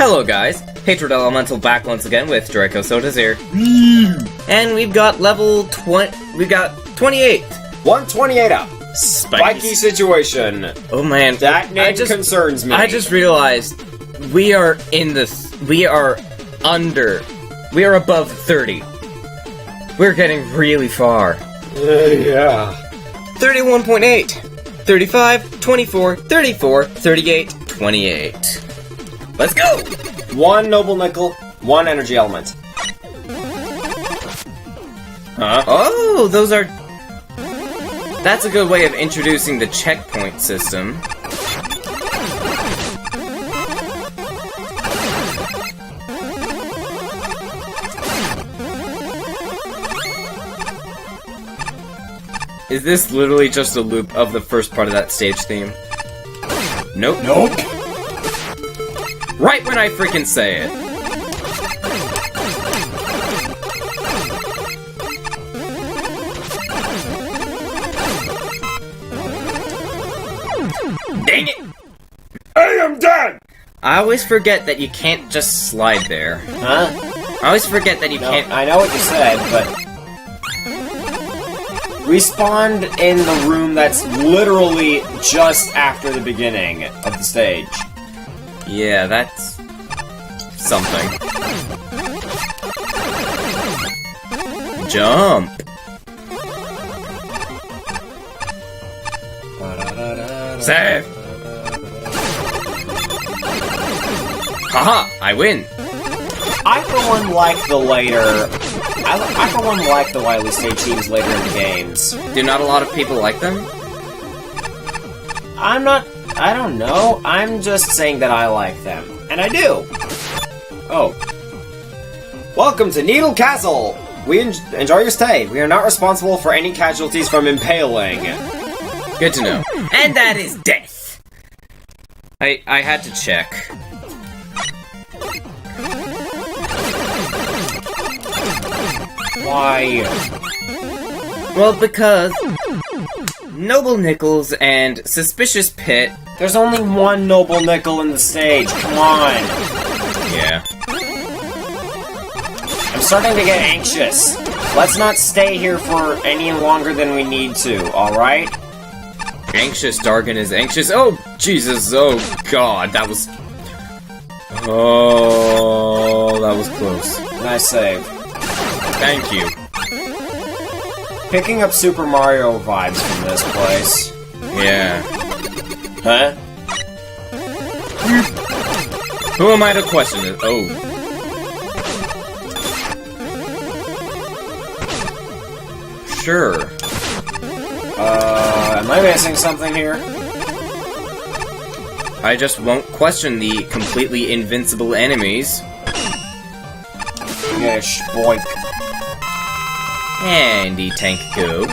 Hello guys, Hatred Elemental back once again with Draco Sodas here. And we've got level 28. 128 up. Spiky situation. Oh man. That name concerns me. I just realized we are above 30. We're getting really far. Yeah. 31.8, 35, 24, 34, 38, 28. Let's go! 1 noble nickel, 1 energy element. Huh? Oh, those are... That's a good way of introducing the checkpoint system. Is this literally just a loop of the first part of that stage theme? Nope. Nope. Right when I freaking say it. Dang it! I am dead! I always forget that you can't just slide there. Huh? I always forget that you can't... I know what you said, but... We spawned in the room that's literally just after the beginning of the stage. Yeah, that's... something. Jump! Save! Haha! I win! I for one like the later... I for one like the Wily Star teams later in the games. Do not a lot of people like them? I don't know. I'm just saying that I like them. And I do! Oh. Welcome to Needle Castle! We enjoy your stay. We are not responsible for any casualties from impaling. Good to know. And that is death! I had to check. Why? Well, because... Noble Nichols and Suspicious Pit... There's only 1 noble nickel in the stage, come on! Yeah. I'm starting to get anxious. Let's not stay here for any longer than we need to, alright? Anxious Dargan is anxious. Oh, Jesus. Oh, God. That was... Oh, that was close. Nice save. Thank you. Picking up Super Mario vibes from this place. Yeah. Huh? Who am I to question it? Oh. Sure. Am I missing something here? I just won't question the completely invincible enemies. Yeah, boink. Handy tank go.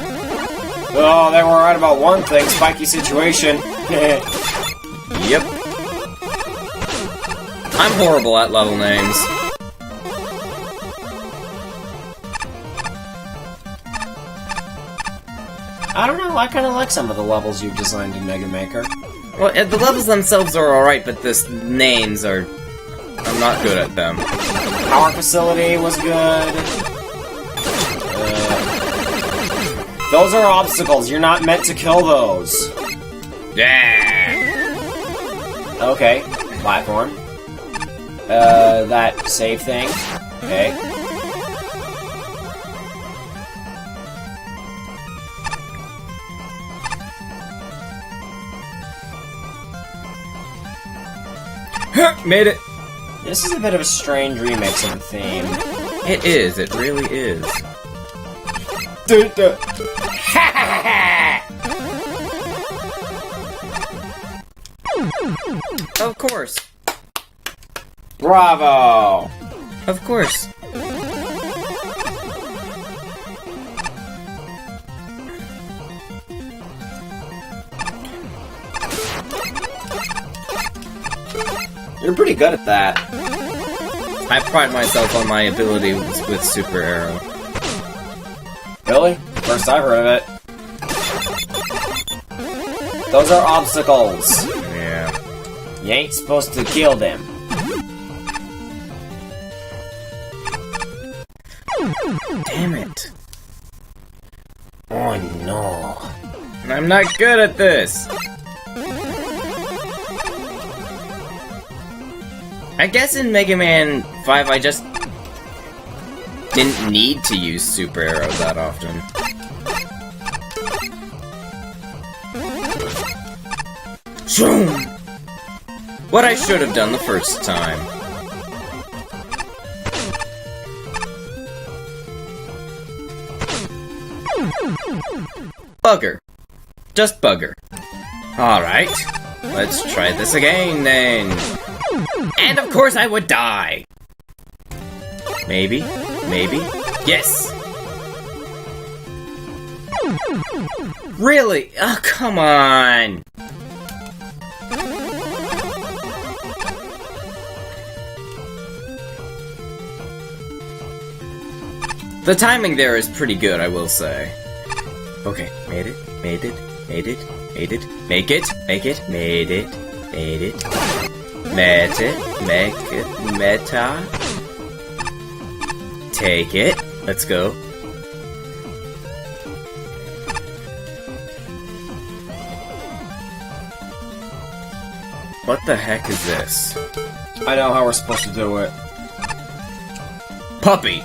Oh, they were right about one thing, spiky situation. Yep. I'm horrible at level names. I don't know, I kinda like some of the levels you've designed in Mega Maker. Well, the levels themselves are alright, but the names are... I'm not good at them. Power Facility was good. Those are obstacles, you're not meant to kill those. Yeah. Okay, platform. That save thing. Okay. Made it. This is a bit of a strange remix of the theme. It is. It really is. Of course. Bravo! Of course. You're pretty good at that. I pride myself on my ability with Super Arrow. Really? First I've heard of it. Those are obstacles. Yeah. You ain't supposed to kill them. Oh no. I'm not good at this. I guess in Mega Man 5 I just didn't need to use super arrows that often. Shoom! What I should have done the first time. Bugger. Just bugger. Alright. Let's try this again then. And of course I would die. Maybe? Maybe? Yes! Really? Oh, come on! The timing there is pretty good, I will say. Okay, made it, made it, made it, made it, make it, made it, made it, met it, make it, meta. Take it, let's go. What the heck is this? I know how we're supposed to do it. Puppy!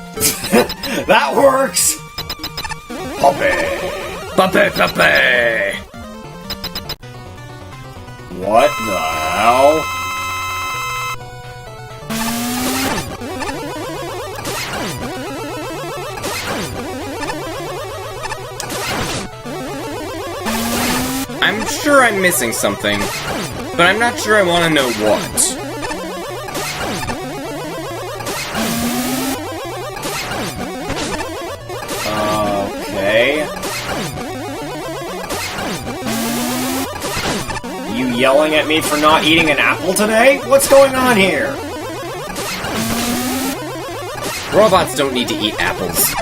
That works! Puppy! Puppy, puppy! What the hell? I'm sure I'm missing something, but I'm not sure I want to know what. Okay. You yelling at me for not eating an apple today? What's going on here? Robots don't need to eat apples.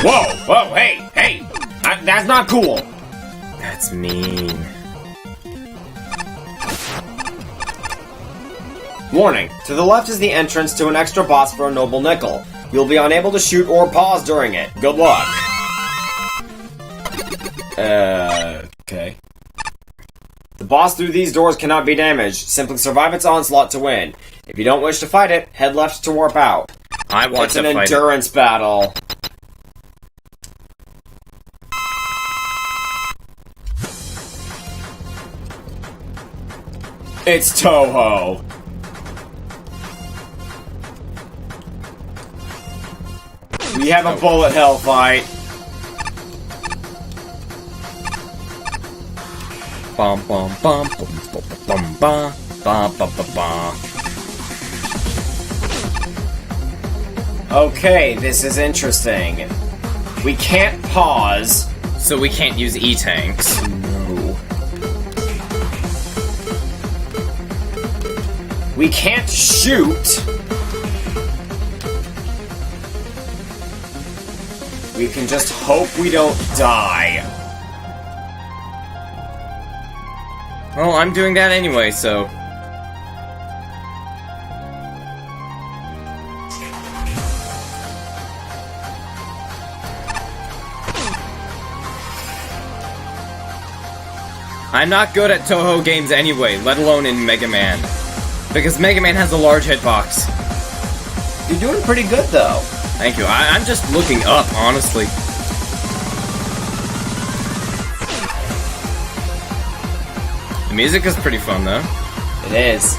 Whoa! Whoa! Hey! Hey! That's not cool! That's mean. Warning. To the left is the entrance to an extra boss for a noble nickel. You'll be unable to shoot or pause during it. Good luck. Okay. The boss through these doors cannot be damaged. Simply survive its onslaught to win. If you don't wish to fight it, head left to warp out. I want It's to an fight endurance battle. It's Toho. We have a bullet hell fight. Bum bum bum bum bum bum bum bum bum bum. Okay, this is interesting. We can't pause. So we can't use E-tanks. No. We can't shoot. We can just hope we don't die. Well, I'm doing that anyway, so... I'm not good at Toho games anyway, let alone in Mega Man. Because Mega Man has a large hitbox. You're doing pretty good, though. Thank you. I'm just looking up, honestly. The music is pretty fun, though. It is.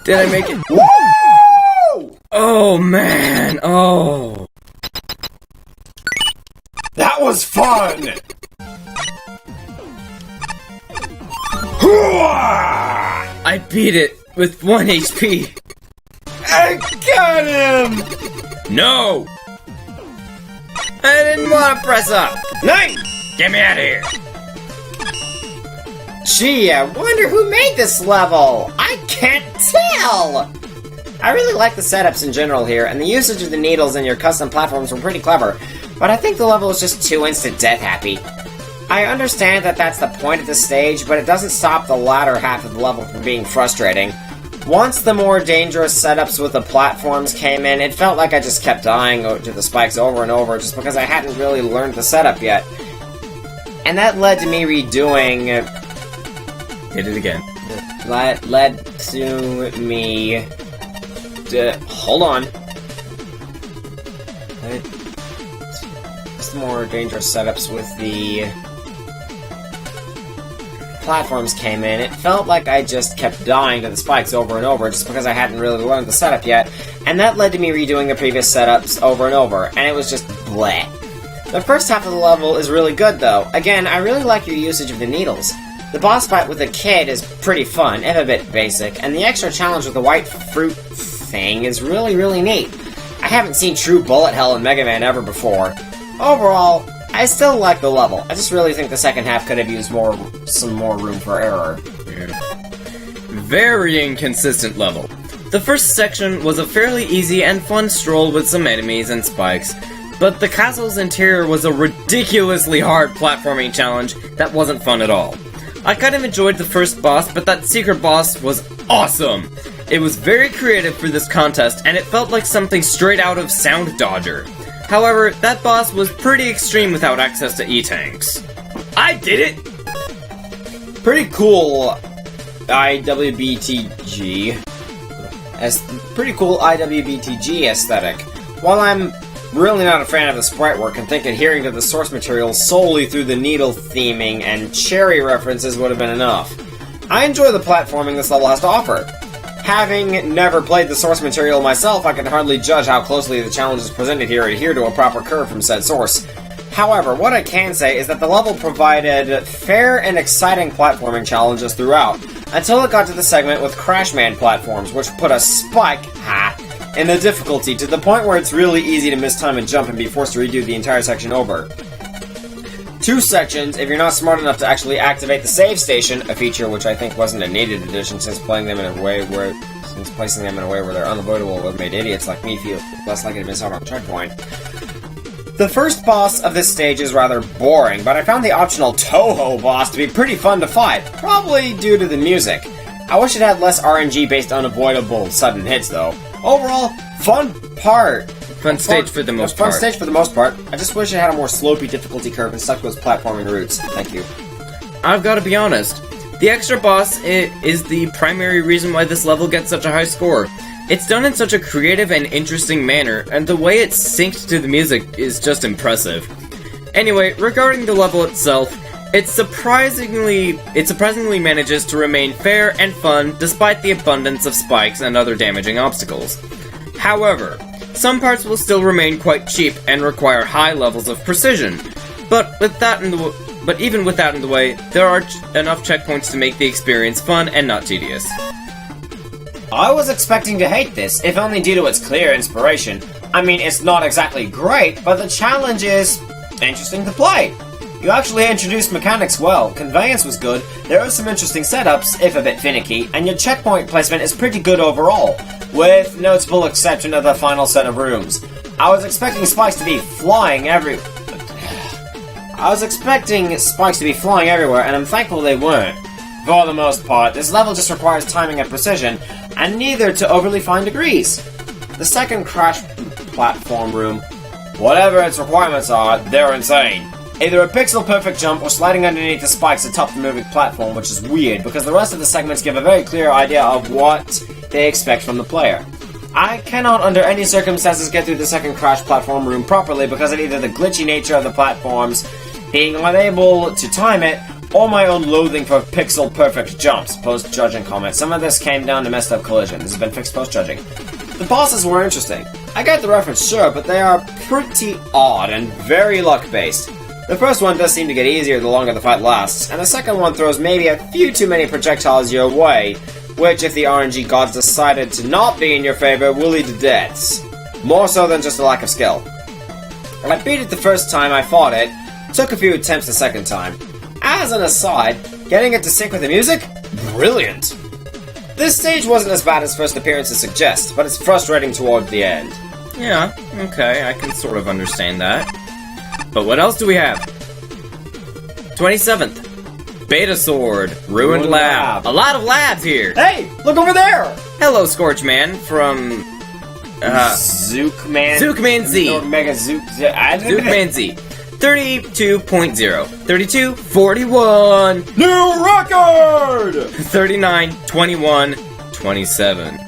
Did I make it? Woo! Oh, man. Oh. That was fun! I beat it with 1 HP. I got him! No! I didn't want to press up. Nice! Get me out of here. Gee, I wonder who made this level. I can't tell! I really like the setups in general here, and the usage of the needles in your custom platforms were pretty clever, but I think the level is just too instant death happy. I understand that that's the point of the stage, but it doesn't stop the latter half of the level from being frustrating. Once the more dangerous setups with the platforms came in, it felt like I just kept dying to the spikes over and over just because I hadn't really learned the setup yet. And that led to me redoing... Hit it again. Led to me... hold on. Just more dangerous setups with the... platforms came in, it felt like I just kept dying to the spikes over and over just because I hadn't really learned the setup yet, and that led to me redoing the previous setups over and over, and it was just bleh. The first half of the level is really good though. Again, I really like your usage of the needles. The boss fight with the kid is pretty fun, if a bit basic, and the extra challenge with the white fruit thing is really neat. I haven't seen true bullet hell in Mega Man ever before. Overall, I still like the level. I just really think the second half could have used some more room for error. Very inconsistent level. The first section was a fairly easy and fun stroll with some enemies and spikes, but the castle's interior was a ridiculously hard platforming challenge that wasn't fun at all. I kind of enjoyed the first boss, but that secret boss was awesome! It was very creative for this contest, and it felt like something straight out of Sound Dodger. However, that boss was pretty extreme without access to E-tanks. I did it! Pretty cool IWBTG. Pretty cool IWBTG aesthetic. While I'm really not a fan of the sprite work and think adhering to the source material solely through the needle theming and cherry references would have been enough, I enjoy the platforming this level has to offer. Having never played the source material myself, I can hardly judge how closely the challenges presented here adhere to a proper curve from said source. However, what I can say is that the level provided fair and exciting platforming challenges throughout, until it got to the segment with Crash Man platforms, which put a spike in the difficulty to the point where it's really easy to mistime a jump and be forced to redo the entire section over. 2 sections if you're not smart enough to actually activate the save station, a feature which I think wasn't a needed addition since placing them in a way where they're unavoidable would have made idiots like me feel less likely to miss out on a checkpoint. The first boss of this stage is rather boring, but I found the optional Toho boss to be pretty fun to fight, probably due to the music. I wish it had less RNG-based unavoidable sudden hits though. Overall, fun stage for the most part. I just wish it had a more slopey difficulty curve and stuck to its platforming roots. Thank you. I've gotta be honest. The extra boss is the primary reason why this level gets such a high score. It's done in such a creative and interesting manner, and the way it's synced to the music is just impressive. Anyway, regarding the level itself, it surprisingly manages to remain fair and fun despite the abundance of spikes and other damaging obstacles. However, some parts will still remain quite cheap and require high levels of precision, but even with that in the way, there are enough checkpoints to make the experience fun and not tedious. I was expecting to hate this, if only due to its clear inspiration. I mean, it's not exactly great, but the challenge is interesting to play. You actually introduced mechanics well, conveyance was good, there are some interesting setups, if a bit finicky, and your checkpoint placement is pretty good overall, with notable exception of the final set of rooms. I was expecting spikes to be flying everywhere, and I'm thankful they weren't. For the most part, this level just requires timing and precision, and neither to overly fine degrees. The second Crash platform room, whatever its requirements are, they're insane. Either a pixel-perfect jump or sliding underneath the spikes atop the moving platform, which is weird, because the rest of the segments give a very clear idea of what they expect from the player. I cannot under any circumstances get through the second Crash platform room properly because of either the glitchy nature of the platforms, being unable to time it, or my own loathing for pixel-perfect jumps. Post-judging comment. Some of this came down to messed up collision. This has been fixed post-judging. The bosses were interesting. I get the reference, sure, but they are pretty odd and very luck-based. The first one does seem to get easier the longer the fight lasts, and the second one throws maybe a few too many projectiles your way, which, if the RNG gods decided to not be in your favor, will lead to deaths. More so than just a lack of skill. I beat it the first time I fought it, took a few attempts the second time. As an aside, getting it to sync with the music? Brilliant! This stage wasn't as bad as first appearances suggest, but it's frustrating toward the end. Yeah, okay, I can sort of understand that. But what else do we have? 27th. Beta Sword, Ruined Lab. A lot of labs here! Hey, look over there! Hello, Scorchman, from... Zookman? Zookman Z. Or Mega Zook... Zookman Z. 32.0. 32, 41. New record! 39, 21, 27.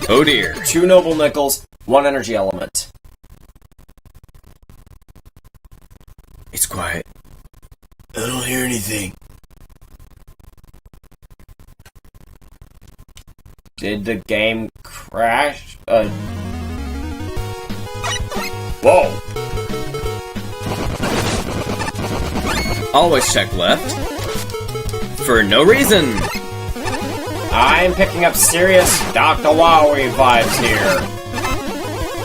Oh dear. 2 Noble Nichols, 1 Energy Element. It's quiet. I don't hear anything. Did the game crash? Whoa! Always check left. For no reason. I'm picking up serious Dr. Wowie vibes here.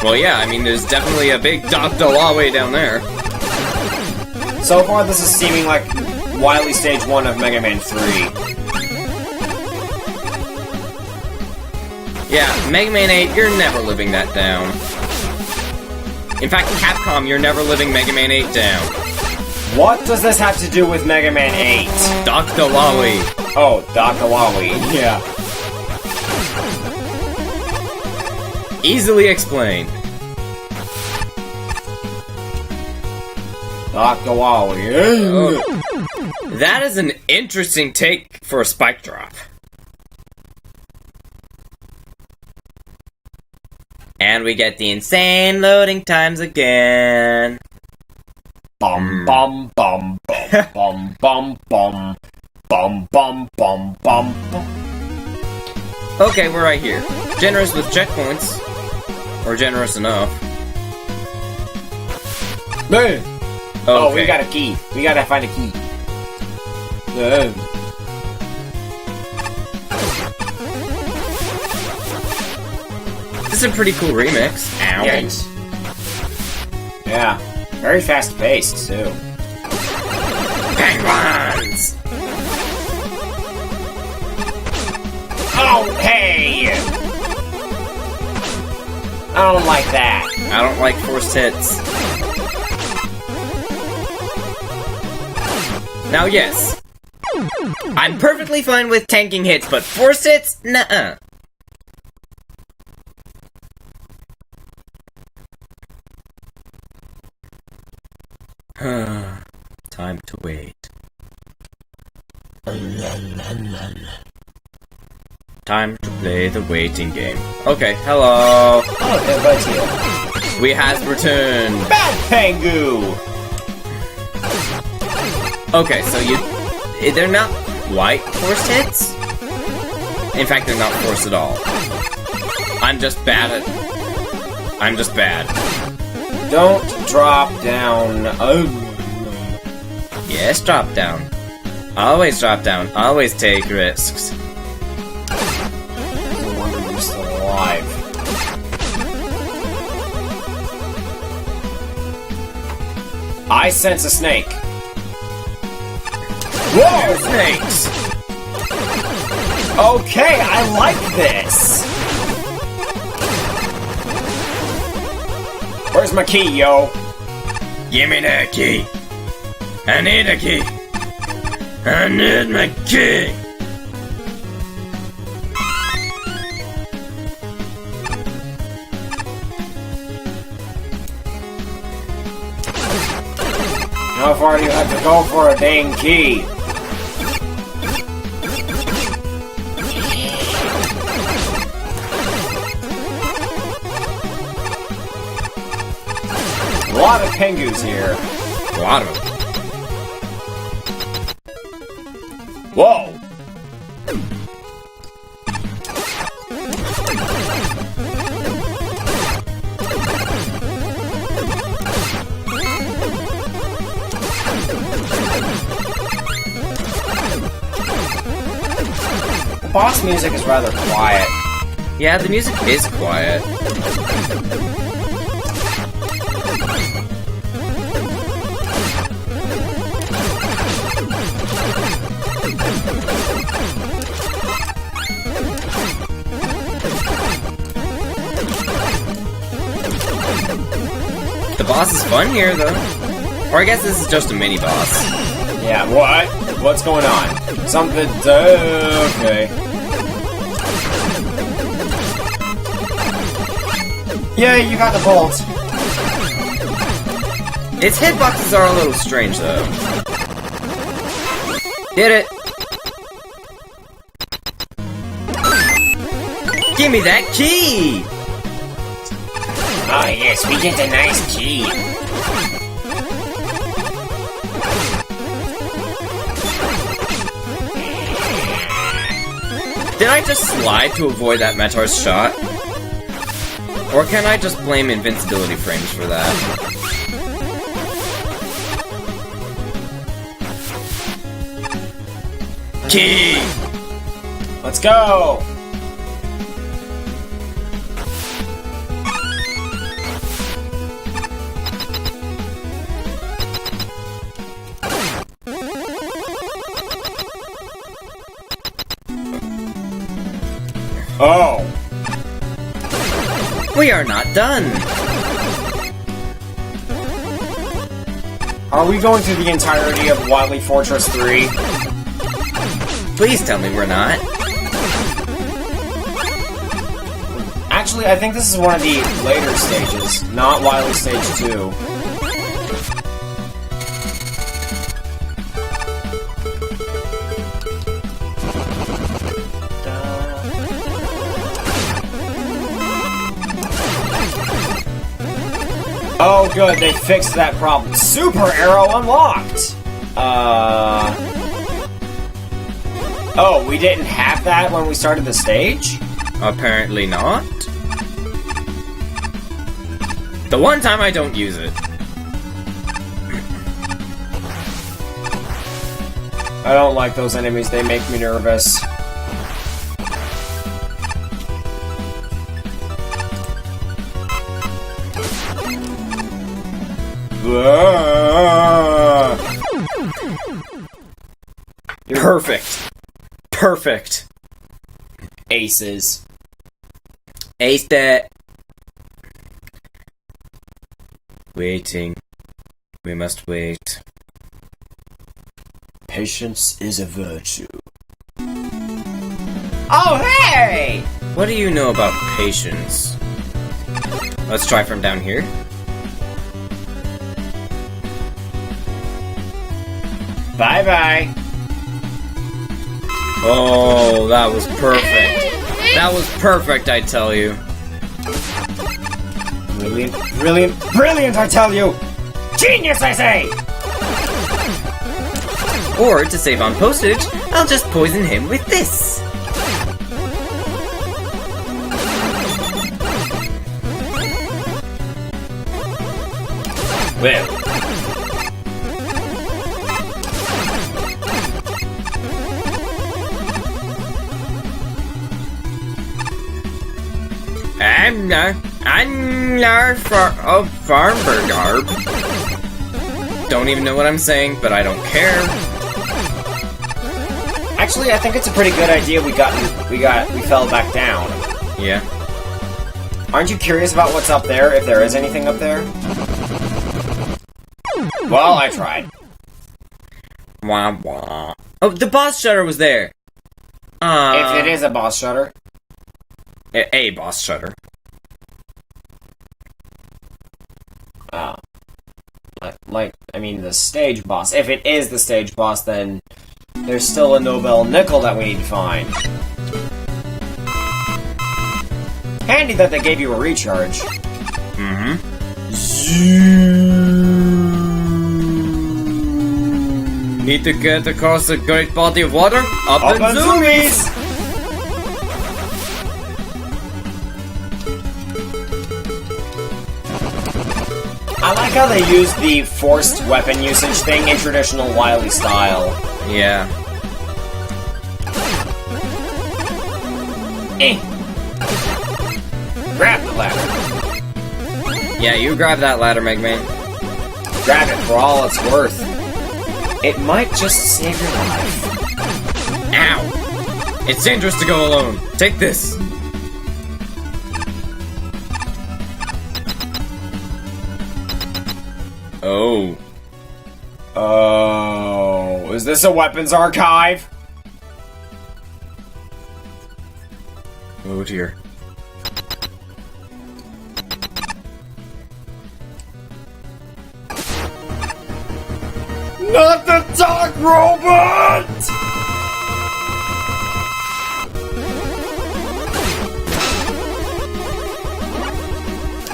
Well, yeah, I mean, there's definitely a big Dr. Huawei down there. So far, this is seeming like Wily Stage 1 of Mega Man 3. Yeah, Mega Man 8, you're never living that down. In fact, Capcom, you're never living Mega Man 8 down. What does this have to do with Mega Man 8? Dr. Huawei. Oh, Dr. Wowie. Yeah. Easily explained. Dr. Wowie. Oh. That is an interesting take for a spike drop. And we get the insane loading times again. Bum bum bum bum bum bum bum bum bum bum bum. Okay, we're right here. Generous with checkpoints. Or generous enough. Man. Okay. Oh, we got a key. We gotta find a key. This is a pretty cool remix. Ow. Yikes. Yeah. Very fast paced, too. Penguins! Oh, hey! I don't like that. I don't like forced hits. Now, yes. I'm perfectly fine with tanking hits, but forced hits? Nuh-uh. Time to wait. Time to play the waiting game. Okay, hello. Oh, they're right here. We has returned. Bad Pangu! Okay, so they're not quite forced hits? In fact, they're not forced at all. I'm just bad. Don't drop down. Yes, drop down. Always drop down. Always take risks. No wonder you're still alive. I sense a snake. Whoa, snakes! Okay, I like this! Where's my key, yo? Give me that key. I need a key. I need my key. How far do you have to go for a dang key? A lot of Pangus here. A lot of them. Whoa! The boss music is rather quiet. Yeah, the music is quiet. boss is fun here, though. Or I guess this is just a mini-boss. Yeah, what? What's going on? Something... okay. Yay, you got the bolt. Its hitboxes are a little strange, though. Did it! Give me that key! Oh yes, we get a nice key. Did I just slide to avoid that Meteor's shot? Or can I just blame invincibility frames for that? Key! Let's go! Oh! We are not done! Are we going through the entirety of Wily Fortress 3? Please tell me we're not. Actually, I think this is one of the later stages, not Wily Stage 2. Oh good, they fixed that problem. Super Arrow unlocked! Oh, we didn't have that when we started the stage? Apparently not. The one time I don't use it. I don't like those enemies, they make me nervous. Perfect. Perfect. Aces. Ace that. Waiting. We must wait. Patience is a virtue. Oh, hey! What do you know about patience? Let's try from down here. Bye-bye. Oh, that was perfect. That was perfect, I tell you. Brilliant, brilliant, brilliant, I tell you! Genius, I say! Or, to save on postage, I'll just poison him with this. Well. I'm not farmer garb. Don't even know what I'm saying, but I don't care. Actually, I think it's a pretty good idea we fell back down. Yeah. Aren't you curious about what's up there, if there is anything up there? Well, I tried. Wah wah. Oh, the boss shutter was there! If it is a boss shutter. A boss shutter. I mean, the stage boss. If it is the stage boss, then there's still a Nobel Nickel that we need to find. Handy that they gave you a recharge. Mm-hmm. Need to get across a great body of water? Up and zoomies! I like how they use the forced weapon usage thing in traditional Wily style. Yeah. Grab the ladder. Yeah, you grab that ladder, Megman. Grab it for all it's worth. It might just save your life. Ow! It's dangerous to go alone. Take this. Oh. Oh, is this a weapons archive? Oh dear. Not the dog robot!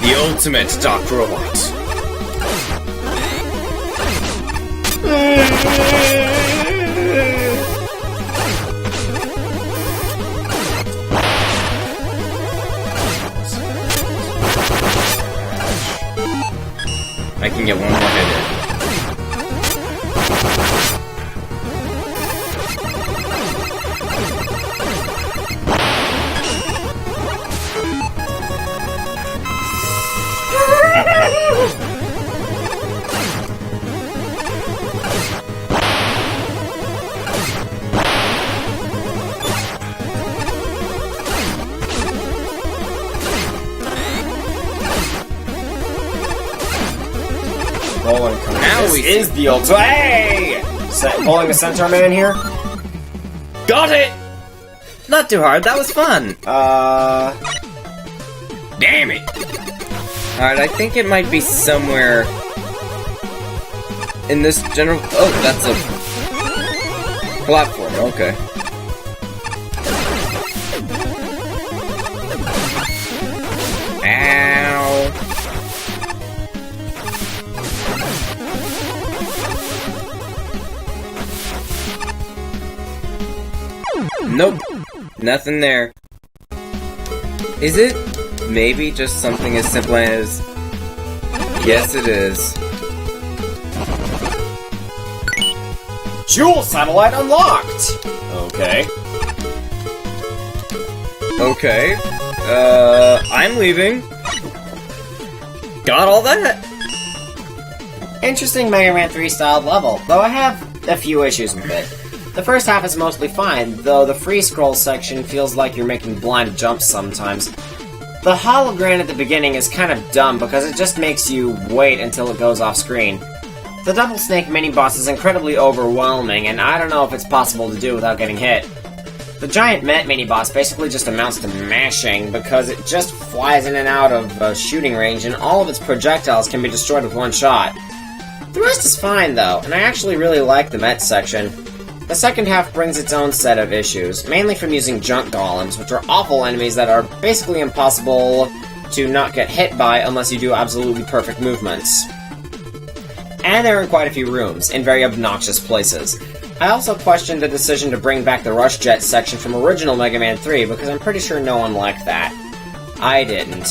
The ultimate Doc Robot. I can get one more hit in. Now this is the ultimate. Hey! Pulling a Centaur Man here? Got it! Not too hard, that was fun. Damn it! Alright, I think it might be somewhere in this general... Oh, that's a platform, okay. Ow. Nope, nothing there. Is it maybe just something as simple as... Yes, it is. Jewel satellite unlocked! Okay. Okay. I'm leaving. Got all that? Interesting Mega Man 3 styled level, though I have a few issues with it. The first half is mostly fine, though the free scroll section feels like you're making blind jumps sometimes. The hologram at the beginning is kind of dumb because it just makes you wait until it goes off screen. The Double Snake mini-boss is incredibly overwhelming, and I don't know if it's possible to do without getting hit. The giant Met mini-boss basically just amounts to mashing because it just flies in and out of shooting range and all of its projectiles can be destroyed with one shot. The rest is fine though, and I actually really like the Met section. The second half brings its own set of issues, mainly from using junk golems, which are awful enemies that are basically impossible to not get hit by unless you do absolutely perfect movements. And there are quite a few rooms, in very obnoxious places. I also questioned the decision to bring back the Rush Jet section from original Mega Man 3, because I'm pretty sure no one liked that. I didn't.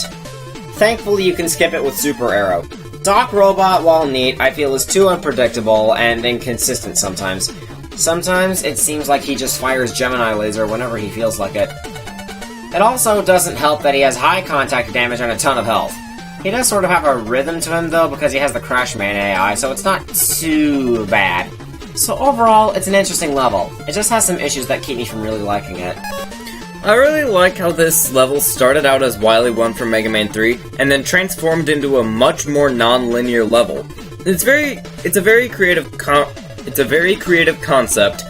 Thankfully you can skip it with Super Arrow. Doc Robot, while neat, I feel is too unpredictable and inconsistent sometimes. Sometimes it seems like he just fires Gemini Laser whenever he feels like it. It also doesn't help that he has high contact damage and a ton of health. He does sort of have a rhythm to him though because he has the Crash Man AI, so it's not too bad. So overall, it's an interesting level. It just has some issues that keep me from really liking it. I really like how this level started out as Wily 1 from Mega Man 3, and then transformed into a much more non-linear level. It's a very creative concept. It's a very creative concept,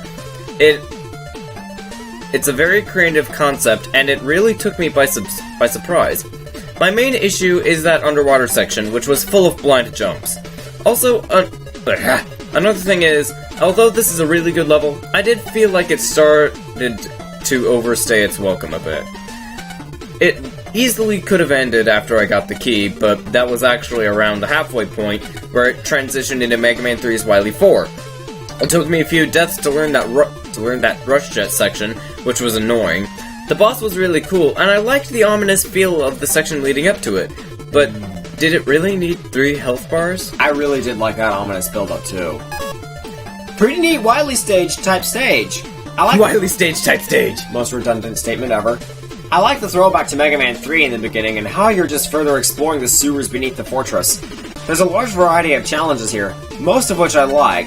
and it really took me by surprise. My main issue is that underwater section, which was full of blind jumps. Also, another thing is, although this is a really good level, I did feel like it started to overstay its welcome a bit. It easily could have ended after I got the key, but that was actually around the halfway point, where it transitioned into Mega Man 3's Wily 4. It took me a few deaths to learn that Rush Jet section, which was annoying. The boss was really cool, and I liked the ominous feel of the section leading up to it. But did it really need 3 health bars? I really did like that ominous build-up too. Pretty neat Wily stage type stage. I like Wily stage type stage. Most redundant statement ever. I like the throwback to Mega Man 3 in the beginning and how you're just further exploring the sewers beneath the fortress. There's a large variety of challenges here, most of which I like.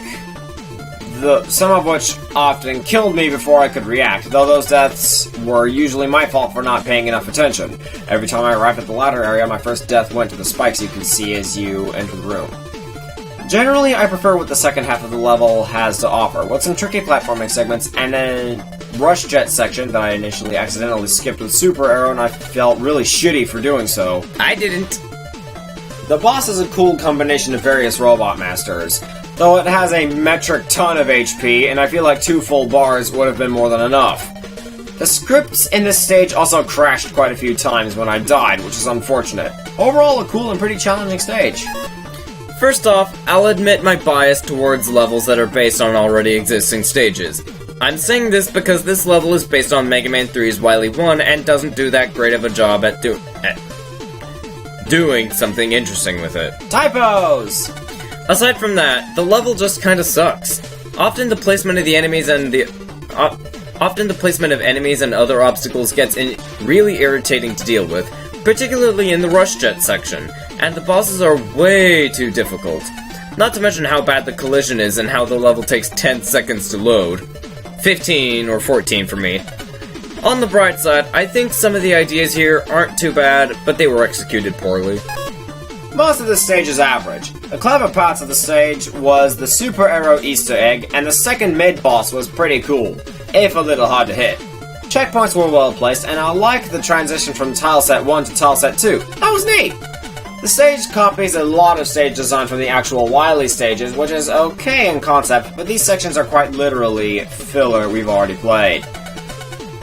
Some of which often killed me before I could react, though those deaths were usually my fault for not paying enough attention. Every time I arrived at the ladder area, my first death went to the spikes you can see as you enter the room. Generally, I prefer what the second half of the level has to offer, with some tricky platforming segments, and then Rush Jet section that I initially accidentally skipped with Super Arrow, and I felt really shitty for doing so. I didn't. The boss is a cool combination of various robot masters, though it has a metric ton of HP, and I feel like 2 full bars would have been more than enough. The scripts in this stage also crashed quite a few times when I died, which is unfortunate. Overall, a cool and pretty challenging stage. First off, I'll admit my bias towards levels that are based on already existing stages. I'm saying this because this level is based on Mega Man 3's Wily 1 and doesn't do that great of a job at doing something interesting with it. Typos! Aside from that, the level just kinda sucks. Often the placement of enemies and other obstacles gets really irritating to deal with, particularly in the Rush Jet section, and the bosses are way too difficult. Not to mention how bad the collision is and how the level takes 10 seconds to load. 15 or 14 for me. On the bright side, I think some of the ideas here aren't too bad, but they were executed poorly. Most of the stage is average. The clever parts of the stage was the Super Arrow Easter egg, and the second mid-boss was pretty cool, if a little hard to hit. Checkpoints were well placed, and I liked the transition from Tileset 1 to Tileset 2. That was neat! The stage copies a lot of stage design from the actual Wily stages, which is okay in concept, but these sections are quite literally filler we've already played.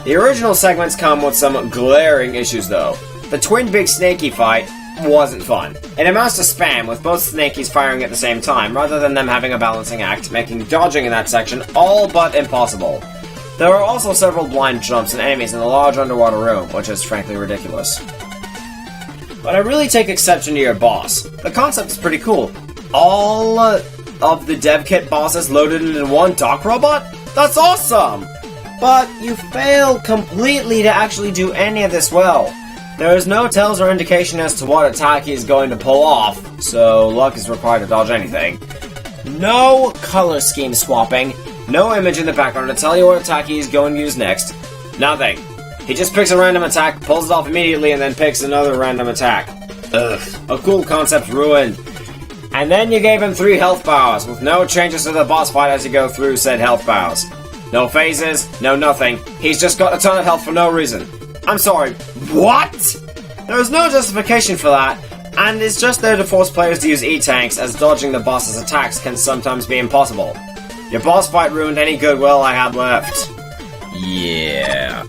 The original segments come with some glaring issues though. The Twin Big Snakey fight wasn't fun. It amounts to spam, with both Snakies firing at the same time, rather than them having a balancing act, making dodging in that section all but impossible. There are also several blind jumps and enemies in the large underwater room, which is frankly ridiculous. But I really take exception to your boss. The concept is pretty cool. All of the dev kit bosses loaded into one dock robot? That's awesome! But you fail completely to actually do any of this well. There is no tells or indication as to what attack he is going to pull off, so luck is required to dodge anything. No color scheme swapping, no image in the background to tell you what attack he is going to use next. Nothing. He just picks a random attack, pulls it off immediately, and then picks another random attack. Ugh. A cool concept ruined. And then you gave him 3 health bars, with no changes to the boss fight as you go through said health bars. No phases, no nothing. He's just got a ton of health for no reason. I'm sorry, what? There is no justification for that, and it's just there to force players to use E-tanks, as dodging the boss's attacks can sometimes be impossible. Your boss fight ruined any goodwill I had left. Yeah.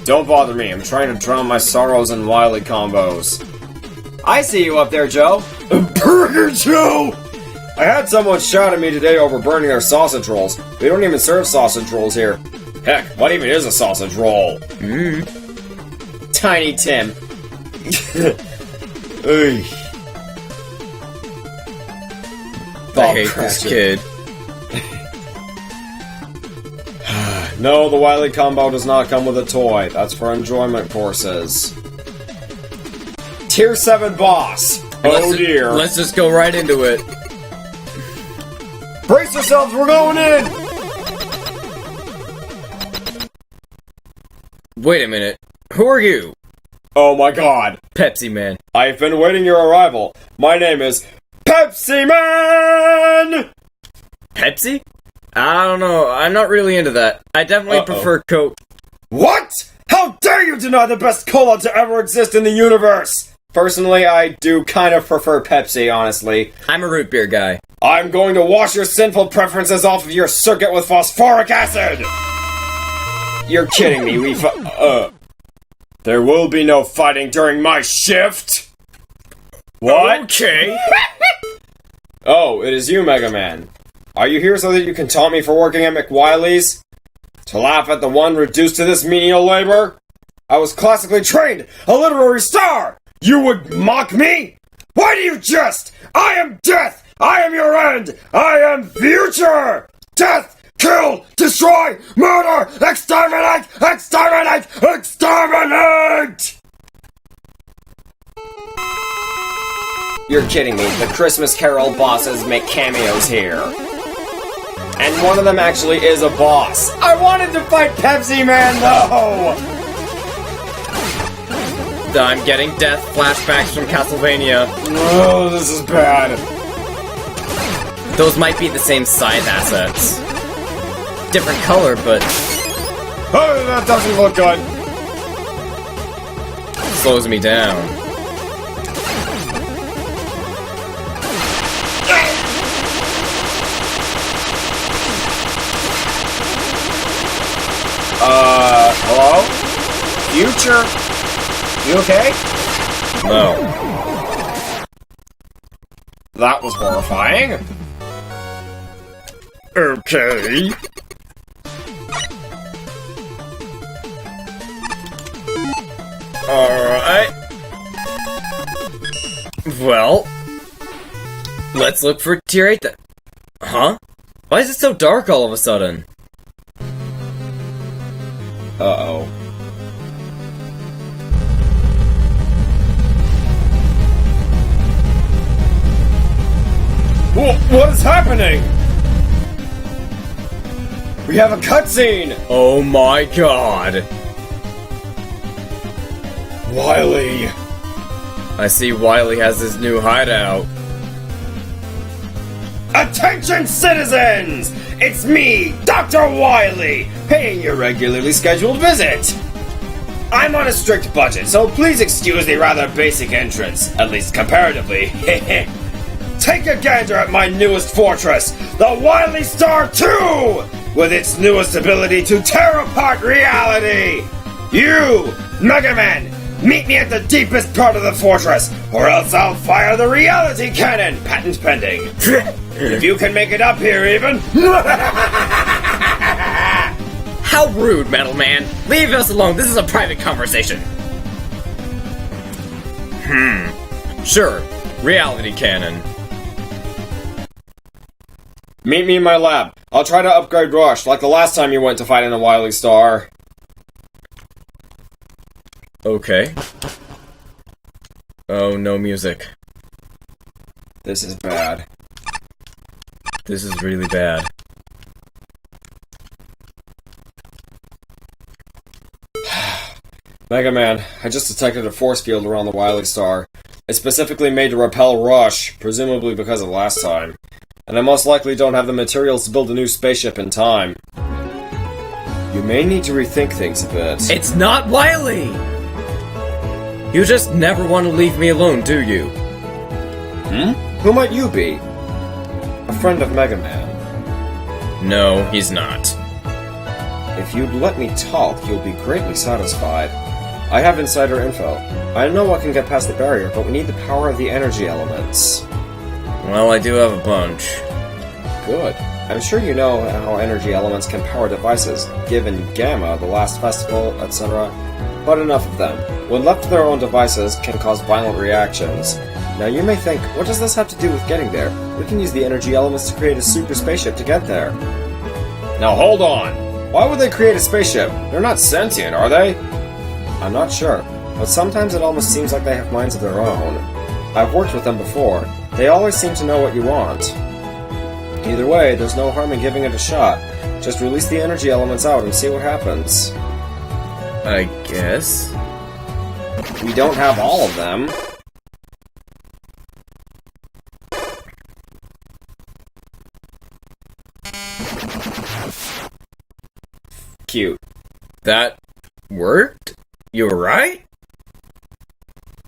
Don't bother me, I'm trying to drown my sorrows in Wily combos. I see you up there, Joe. Burger Joe! I had someone shout at me today over burning their sausage rolls. We don't even serve sausage rolls here. Heck, what even is a sausage roll? Tiny Tim. Hey. I hate this kid. No, the Wily combo does not come with a toy. That's for enjoyment courses. Tier 7 boss. Oh dear. Let's just go right into it. Brace yourselves, we're going in! Wait a minute. Who are you? Oh my god. Pepsi Man. I've been waiting your arrival. My name is Pepsi Man! Pepsi? I don't know. I'm not really into that. I definitely prefer Coke. What? How dare you deny the best cola to ever exist in the universe? Personally, I do kind of prefer Pepsi, honestly. I'm a root beer guy. I'm going to wash your sinful preferences off of your circuit with phosphoric acid! You're kidding me, There will be no fighting during my shift! What? Okay. Oh, it is you, Mega Man. Are you here so that you can taunt me for working at McWiley's? To laugh at the one reduced to this menial labor? I was classically trained, a literary star! You would mock me? Why do you jest? I am death! I am your end! I am future! Death! Kill! Destroy! Murder! Exterminate! Exterminate! Exterminate! You're kidding me. The Christmas Carol bosses make cameos here. And one of them actually is a boss. I wanted to fight Pepsi Man, though! I'm getting death flashbacks from Castlevania. Oh, this is bad. Those might be the same size assets. Different color, but Oh, that doesn't look good. slows me down. Hello? Future? You okay? No. That was horrifying. Okay. Alright. Well, let's look for tier 8 then. Huh? Why is it so dark all of a sudden? Uh-oh. What is happening? We have a cutscene! Oh my god. Wily! I see Wily has his new hideout. Attention, citizens! It's me, Dr. Wily, paying your regularly scheduled visit. I'm on a strict budget, so please excuse the rather basic entrance, at least comparatively. Take a gander at my newest fortress, the Wily Star II, with its newest ability to tear apart reality. You, Mega Man, meet me at the deepest part of the fortress, or else I'll fire the reality cannon, patent pending. If you can make it up here, even. How rude, Metal Man! Leave us alone, this is a private conversation! Sure, reality cannon. Meet me in my lab. I'll try to upgrade Rush, like the last time you went to fight in a Wily Star. Okay. Oh, no music. This is bad. This is really bad. Mega Man, I just detected a force field around the Wily Star. It's specifically made to repel Rush, presumably because of last time. And I most likely don't have the materials to build a new spaceship in time. You may need to rethink things a bit. It's not Wily! You just never want to leave me alone, do you? Who might you be? A friend of Mega Man. No, he's not. If you'd let me talk, you'll be greatly satisfied. I have insider info. I know I can get past the barrier, but we need the power of the energy elements. Well, I do have a bunch. Good. I'm sure you know how energy elements can power devices, given Gamma, the last festival, etc. But enough of them. When left to their own devices, can cause violent reactions. Now you may think, what does this have to do with getting there? We can use the energy elements to create a super spaceship to get there. Now hold on! Why would they create a spaceship? They're not sentient, are they? I'm not sure, but sometimes it almost seems like they have minds of their own. I've worked with them before. They always seem to know what you want. Either way, there's no harm in giving it a shot. Just release the energy elements out and see what happens. I guess. We don't have all of them. Cute. That worked? You were right?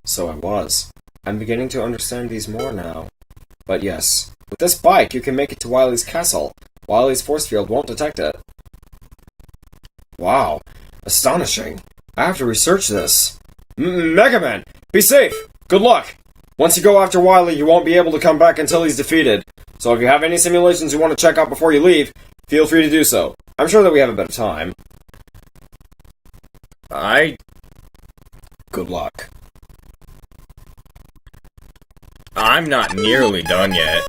So I was. I'm beginning to understand these more now. But yes, with this bike you can make it to Wily's castle. Wily's force field won't detect it. Wow. Astonishing. I have to research this. Mega Man, be safe! Good luck! Once you go after Wily, you won't be able to come back until he's defeated. So if you have any simulations you want to check out before you leave, feel free to do so. I'm sure that we have a bit of time. Good luck. I'm not nearly done yet.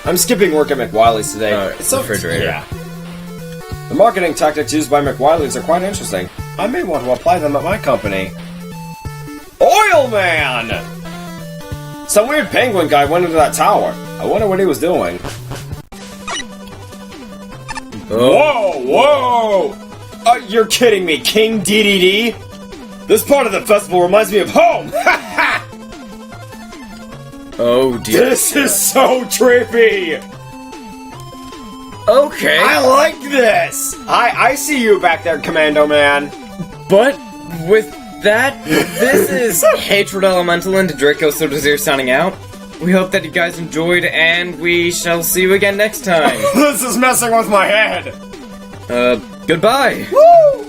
I'm skipping work at McWiley's today. It's refrigerator. Yeah. The marketing tactics used by McWiley's are quite interesting. I may want to apply them at my company. Oil Man! Some weird penguin guy went into that tower. I wonder what he was doing. Oh. Whoa! You're kidding me, King DDD? This part of the festival reminds me of home! Oh dear. This is so trippy! Okay. I like this! I see you back there, Commando Man. But with that, this is Hatred Elemental and Draco Sodazir signing out. We hope that you guys enjoyed, and we shall see you again next time. This is messing with my head! Goodbye. Woo!